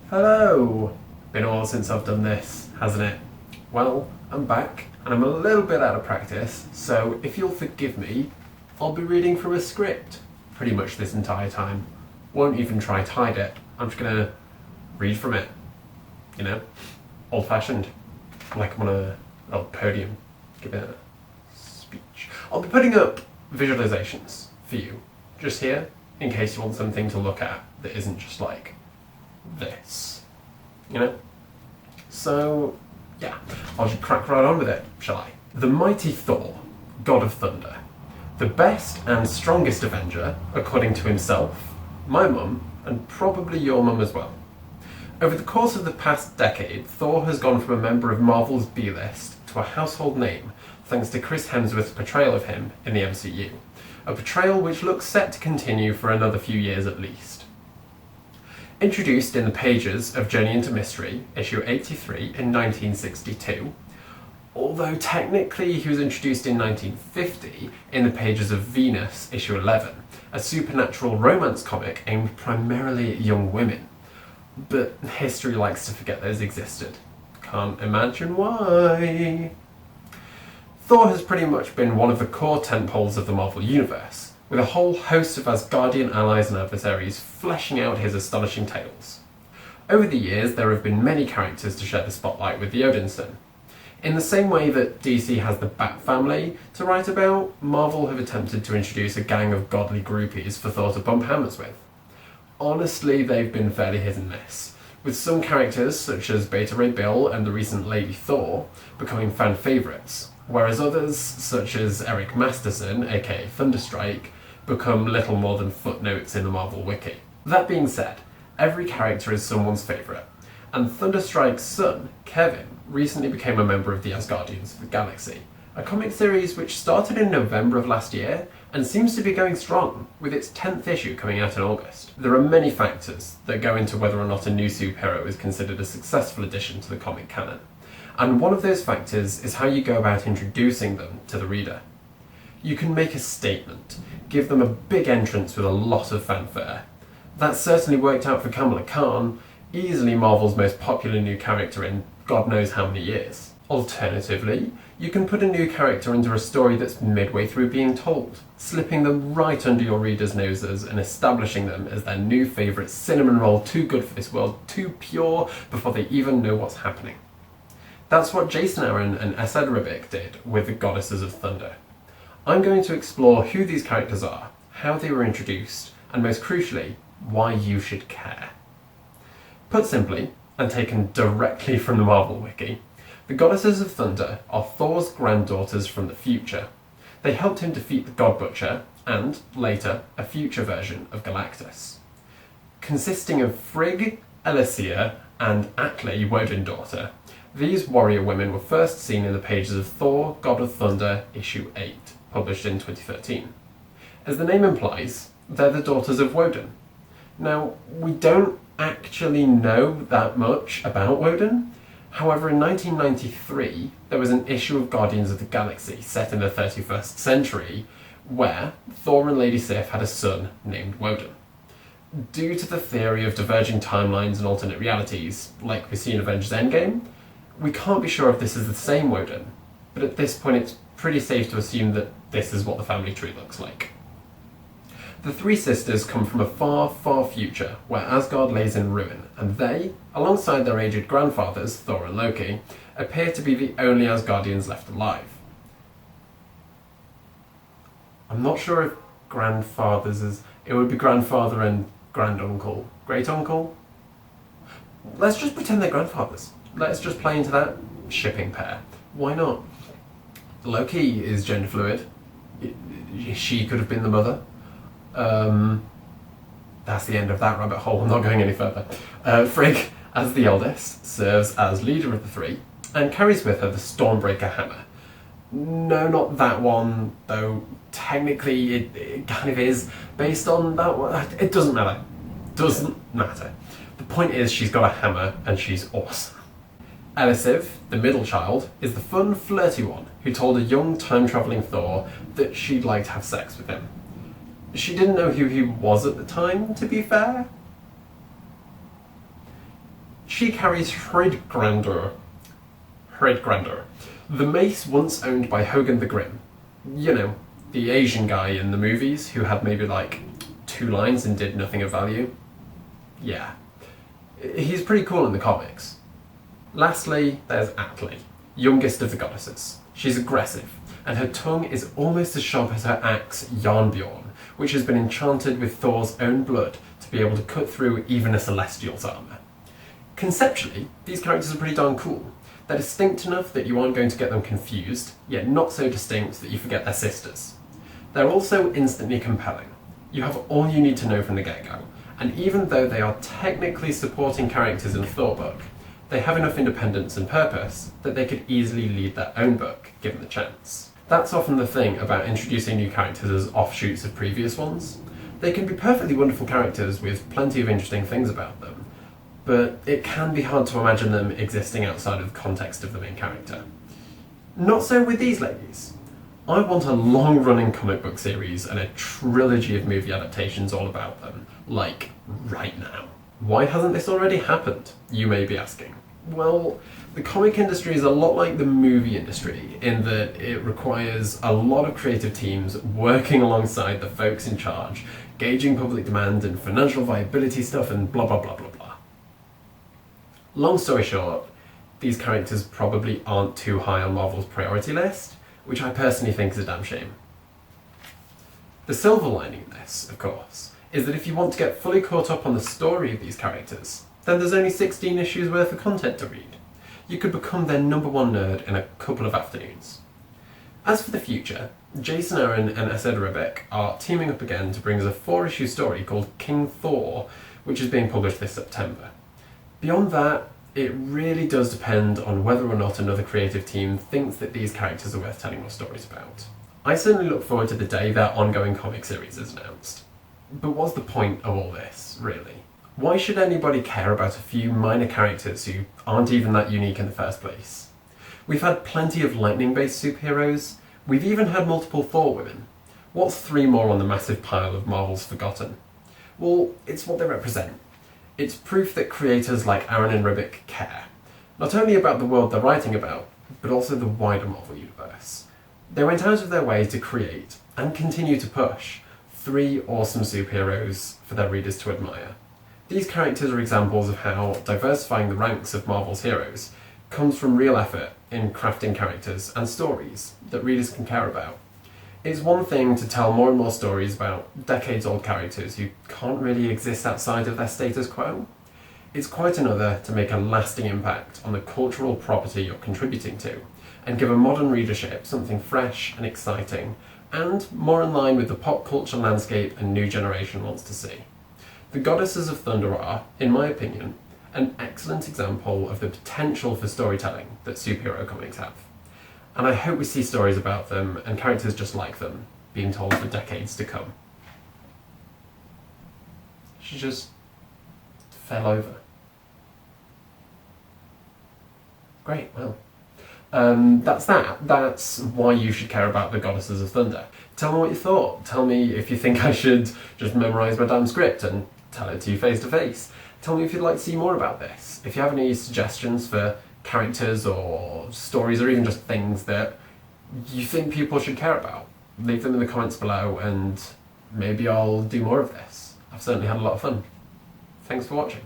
Hello! Been a while since I've done this, hasn't it? Well, I'm back, and I'm a little bit out of practice, so if you'll forgive me, I'll be reading from a script pretty much this entire time. Won't even try to hide it. I'm just gonna read from it. You know? Old-fashioned. Like I'm on a podium, giving a speech. I'll be putting up visualizations for you, just here, in case you want something to look at that isn't just like this, you know? So, yeah, I'll just crack right on with it, shall I? The mighty Thor, god of thunder, the best and strongest Avenger, according to himself, my mum, and probably your mum as well. Over the course of the past decade, Thor has gone from a member of Marvel's B-list to a household name, thanks to Chris Hemsworth's portrayal of him in the MCU, a portrayal which looks set to continue for another few years at least. Introduced in the pages of Journey into Mystery, issue 83 in 1962, although technically he was introduced in 1950 in the pages of Venus, issue 11, a supernatural romance comic aimed primarily at young women. But history likes to forget those existed. Can't imagine why. Thor has pretty much been one of the core tentpoles of the Marvel Universe, with a whole host of Asgardian allies and adversaries fleshing out his astonishing tales. Over the years, there have been many characters to share the spotlight with the Odinson. In the same way that DC has the Bat family to write about, Marvel have attempted to introduce a gang of godly groupies for Thor to bump hammers with. Honestly, they've been fairly hit and miss, with some characters, such as Beta Ray Bill and the recent Lady Thor, becoming fan favourites, whereas others, such as Eric Masterson, aka Thunderstrike, become little more than footnotes in the Marvel wiki. That being said, every character is someone's favourite, and Thunderstrike's son, Kevin, recently became a member of the Asgardians of the Galaxy, a comic series which started in November of last year and seems to be going strong, with its 10th issue coming out in August. There are many factors that go into whether or not a new superhero is considered a successful addition to the comic canon, and one of those factors is how you go about introducing them to the reader. You can make a statement, give them a big entrance with a lot of fanfare. That certainly worked out for Kamala Khan, easily Marvel's most popular new character in God knows how many years. Alternatively, you can put a new character into a story that's midway through being told, slipping them right under your readers' noses and establishing them as their new favourite cinnamon roll too good for this world, too pure, before they even know what's happening. That's what Jason Aaron and Esad Ribic did with the Goddesses of Thunder. I'm going to explore who these characters are, how they were introduced, and most crucially, why you should care. Put simply, and taken directly from the Marvel wiki, the Goddesses of Thunder are Thor's granddaughters from the future. They helped him defeat the God Butcher, and, later, a future version of Galactus. Consisting of Frigg, Elysia, and Atle, Woden-daughter, these warrior women were first seen in the pages of Thor, God of Thunder, issue 8, published in 2013. As the name implies, they're the daughters of Woden. Now, we don't actually know that much about Woden. However, in 1993, there was an issue of Guardians of the Galaxy set in the 31st century where Thor and Lady Sif had a son named Woden. Due to the theory of diverging timelines and alternate realities, like we see in Avengers Endgame, we can't be sure if this is the same Woden, but at this point it's pretty safe to assume that this is what the family tree looks like. The three sisters come from a far, far future where Asgard lays in ruin, and they, alongside their aged grandfathers, Thor and Loki, appear to be the only Asgardians left alive. I'm not sure if grandfathers is... it would be grandfather and granduncle. Great-uncle? Let's just pretend they're grandfathers. Let's just play into that shipping pair. Why not? Loki is gender fluid. She could have been the mother. That's the end of that rabbit hole. I'm not going any further. Frigg, as the eldest, serves as leader of the three and carries with her the Stormbreaker hammer. No, not that one, though technically it kind of is based on that one. It doesn't matter. Doesn't matter. The point is she's got a hammer and she's awesome. Elisiv, the middle child, is the fun, flirty one who told a young, time-travelling Thor that she'd like to have sex with him. She didn't know who he was at the time, to be fair. She carries Hridgrander, the mace once owned by Hogan the Grim. You know, the Asian guy in the movies who had maybe like 2 lines and did nothing of value. Yeah. He's pretty cool in the comics. Lastly, there's Atli, youngest of the goddesses. She's aggressive, and her tongue is almost as sharp as her axe, Jarnbjorn, which has been enchanted with Thor's own blood to be able to cut through even a Celestial's armour. Conceptually, these characters are pretty darn cool. They're distinct enough that you aren't going to get them confused, yet not so distinct that you forget they're sisters. They're also instantly compelling. You have all you need to know from the get-go, and even though they are technically supporting characters in a Thor book, they have enough independence and purpose that they could easily lead their own book, given the chance. That's often the thing about introducing new characters as offshoots of previous ones. They can be perfectly wonderful characters with plenty of interesting things about them, but it can be hard to imagine them existing outside of the context of the main character. Not so with these ladies. I want a long-running comic book series and a trilogy of movie adaptations all about them, like right now. Why hasn't this already happened, you may be asking? Well, the comic industry is a lot like the movie industry in that it requires a lot of creative teams working alongside the folks in charge, gauging public demand and financial viability stuff and blah blah blah blah blah. Long story short, these characters probably aren't too high on Marvel's priority list, which I personally think is a damn shame. The silver lining in this, of course, is that if you want to get fully caught up on the story of these characters, then there's only 16 issues worth of content to read. You could become their #1 nerd in a couple of afternoons. As for the future, Jason Aaron and Esad Ribic are teaming up again to bring us a 4-issue story called King Thor, which is being published this September. Beyond that, it really does depend on whether or not another creative team thinks that these characters are worth telling more stories about. I certainly look forward to the day their ongoing comic series is announced. But what's the point of all this, really? Why should anybody care about a few minor characters who aren't even that unique in the first place? We've had plenty of lightning-based superheroes. We've even had multiple Thor women. What's 3 more on the massive pile of Marvel's forgotten? Well, it's what they represent. It's proof that creators like Aaron and Ribic care. Not only about the world they're writing about, but also the wider Marvel universe. They went out of their way to create, and continue to push, 3 awesome superheroes for their readers to admire. These characters are examples of how diversifying the ranks of Marvel's heroes comes from real effort in crafting characters and stories that readers can care about. It's one thing to tell more and more stories about decades-old characters who can't really exist outside of their status quo. It's quite another to make a lasting impact on the cultural property you're contributing to, and give a modern readership something fresh and exciting, and more in line with the pop culture landscape a new generation wants to see. The Goddesses of Thunder are, in my opinion, an excellent example of the potential for storytelling that superhero comics have. And I hope we see stories about them and characters just like them being told for decades to come. She just fell over. Great, well. That's that. That's why you should care about the Goddesses of Thunder. Tell me what you thought. Tell me if you think I should just memorise my damn script and tell it to you face to face. Tell me if you'd like to see more about this. If you have any suggestions for characters or stories or even just things that you think people should care about, leave them in the comments below and maybe I'll do more of this. I've certainly had a lot of fun. Thanks for watching.